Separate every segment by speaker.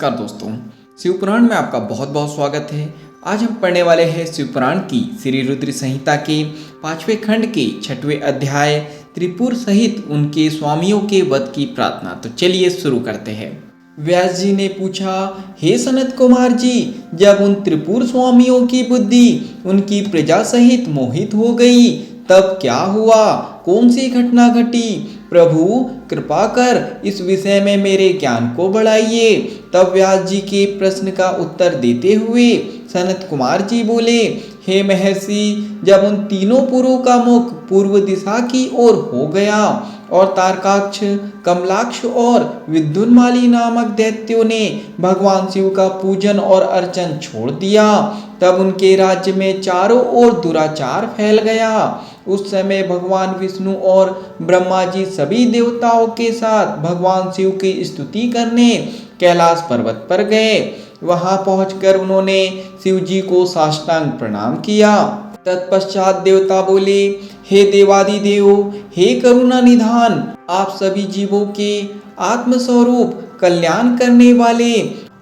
Speaker 1: नमस्कार दोस्तों, शिवपुराण में आपका बहुत बहुत स्वागत है। आज हम पढ़ने वाले हैं शिवपुराण की श्री रुद्र संहिता के 5वें खंड के 6वें अध्याय त्रिपुर सहित उनके स्वामियों के वध की प्रार्थना। तो चलिए शुरू करते हैं। व्यास जी ने पूछा, हे सनत कुमार जी, जब उन त्रिपुर स्वामियों की बुद्धि उनकी प्रजा सहित मोहित हो गई तब क्या हुआ? कौन सी घटना घटी? प्रभु कृपा कर इस विषय में मेरे ज्ञान को बढ़ाइए। तब व्यास जी के प्रश्न का उत्तर देते हुए सनत कुमार जी बोले, हे महर्षि, जब उन तीनों पुरों का मुख पूर्व दिशा की ओर हो गया और तारकाक्ष, कमलाक्ष और विद्युन्माली नामक दैत्यों ने भगवान शिव का पूजन और अर्चन छोड़ दिया, तब उनके राज्य में चारों ओर दुराचार फैल गया। उस समय भगवान विष्णु और ब्रह्मा जी सभी देवताओं के साथ भगवान शिव की स्तुति करने कैलाश पर्वत पर गए। वहां पहुंचकर उन्होंने शिव जी को साष्टांग प्रणाम किया। तत्पश्चात देवता बोले, हे देवादिदेव, हे करुणा निधान, आप सभी जीवों के आत्मस्वरूप कल्याण करने वाले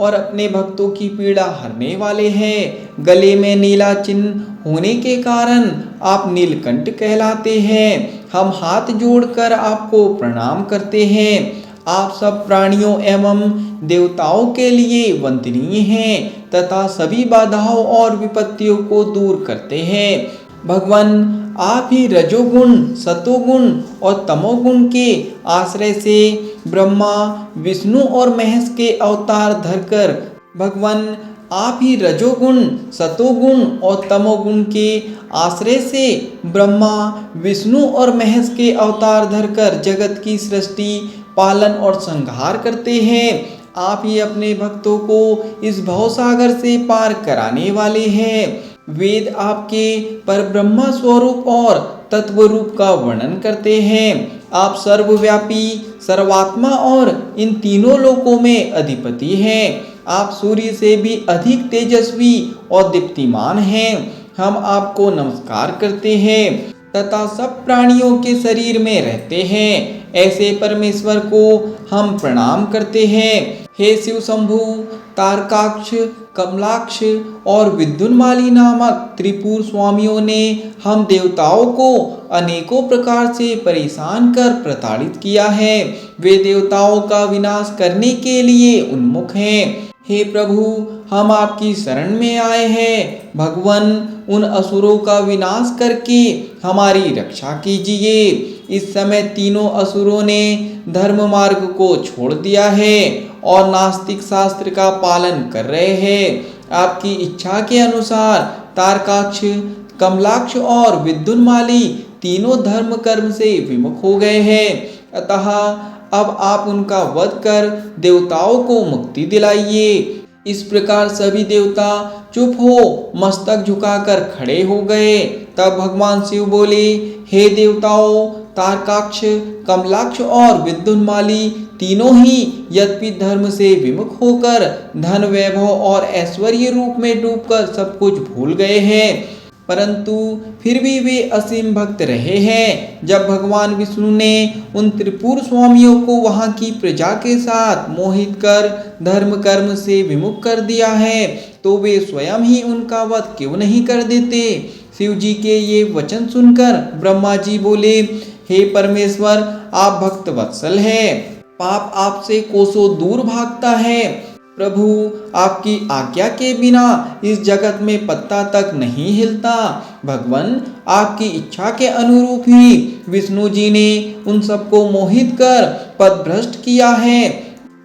Speaker 1: और अपने भक्तों की पीड़ा हरने वाले हैं। गले में नीला चिन्ह होने के कारण आप नीलकंठ कहलाते हैं। हम हाथ जोड़कर आपको प्रणाम करते हैं। आप सब प्राणियों एवं देवताओं के लिए वंदनीय हैं तथा सभी बाधाओं और विपत्तियों को दूर करते हैं। भगवान, आप ही रजोगुण, सतोगुण और तमोगुण के आश्रय से ब्रह्मा, विष्णु और महेश के अवतार धरकर भगवान, आप ही रजोगुण, सतोगुण और तमोगुण के आश्रय से ब्रह्मा, विष्णु और महेश के अवतार धरकर जगत की सृष्टि, पालन और संहार करते हैं। आप ही अपने भक्तों को इस भवसागर से पार कराने वाले हैं। वेद आपके परब्रह्म स्वरूप और तत्व रूप का वर्णन करते हैं। आप सर्वव्यापी, सर्वात्मा और इन तीनों लोकों में अधिपति हैं। आप सूर्य से भी अधिक तेजस्वी और दीप्तिमान हैं। हम आपको नमस्कार करते हैं तथा सब प्राणियों के शरीर में रहते हैं। ऐसे परमेश्वर को हम प्रणाम करते हैं। हे शिव शंभु, तारकाक्ष, कमलाक्ष और विद्युन्माली नामक त्रिपुर स्वामियों ने हम देवताओं को अनेकों प्रकार से परेशान कर प्रताड़ित किया है। वे देवताओं का विनाश करने के लिए उन्मुख हैं। हे प्रभु, हम आपकी शरण में आए हैं। भगवान, उन असुरों का विनाश करके हमारी रक्षा कीजिए। इस समय तीनों असुरों ने धर्म मार्ग को छोड़ दिया है और नास्तिक शास्त्र का पालन कर रहे हैं। आपकी इच्छा के अनुसार तारकाक्ष, कमलाक्ष और विद्युन्माली तीनों धर्म कर्म से विमुख हो गए हैं। अतः अब आप उनका वध कर देवताओं को मुक्ति दिलाइए। इस प्रकार सभी देवता चुप हो मस्तक झुकाकर खड़े हो गए। तब भगवान शिव बोले, हे देवताओं, तारकाक्ष, कमलाक्ष और विद्युन्माली तीनों ही यद्यपि धर्म से विमुख होकर धन, वैभव और ऐश्वर्य रूप में डूबकर सब कुछ भूल गए हैं, परंतु फिर भी वे असीम भक्त रहे हैं। जब भगवान विष्णु ने उन त्रिपुर स्वामियों को वहां की प्रजा के साथ मोहित कर धर्म कर्म से विमुख कर दिया है, तो वे स्वयं ही उनका वध क्यों नहीं कर देते? शिव जी के ये वचन सुनकर ब्रह्मा जी बोले, हे परमेश्वर, आप भक्त वत्सल हैं। पाप आपसे कोसों दूर भागता है। प्रभु, आपकी आज्ञा के बिना इस जगत में पत्ता तक नहीं हिलता। भगवान, आपकी इच्छा के अनुरूप ही विष्णु जी ने उन सबको मोहित कर पथभ्रष्ट किया है।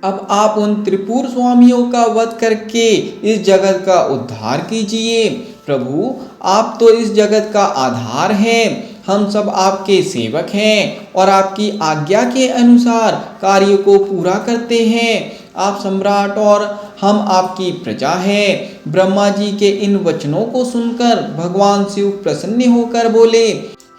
Speaker 1: अब आप उन त्रिपुर स्वामियों का वध करके इस जगत का उद्धार कीजिए। प्रभु, आप तो इस जगत का आधार हैं। हम सब आपके सेवक हैं और आपकी आज्ञा के अनुसार कार्य को पूरा करते हैं। आप सम्राट और हम आपकी प्रजा हैं। ब्रह्मा जी के इन वचनों को सुनकर भगवान शिव प्रसन्न होकर बोले,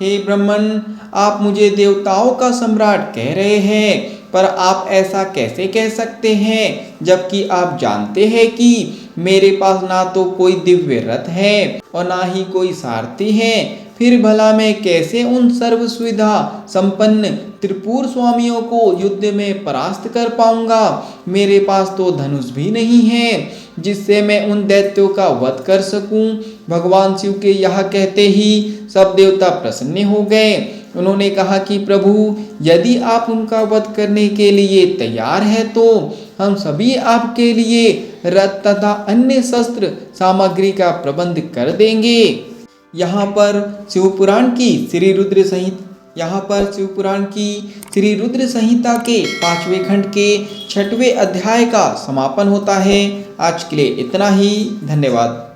Speaker 1: हे ब्रह्मन, आप मुझे देवताओं का सम्राट कह रहे हैं, पर आप ऐसा कैसे कह सकते हैं जबकि आप जानते हैं कि मेरे पास ना तो कोई दिव्य रथ है और ना ही कोई सारथी है। फिर भला मैं कैसे उन सर्व सुविधा संपन्न त्रिपुर स्वामियों को युद्ध में परास्त कर पाऊंगा। मेरे पास तो धनुष भी नहीं है जिससे मैं उन दैत्यों का वध कर सकूं। भगवान शिव के यह कहते ही सब देवता प्रसन्न हो गए। उन्होंने कहा कि प्रभु, यदि आप उनका वध करने के लिए तैयार है तो हम सभी आपके लिए रथ तथा अन्य शस्त्र सामग्री का प्रबंध कर देंगे। यहाँ पर शिवपुराण की श्री रुद्र संहिता के 5वें खंड के 6वें अध्याय का समापन होता है। आज के लिए इतना ही। धन्यवाद।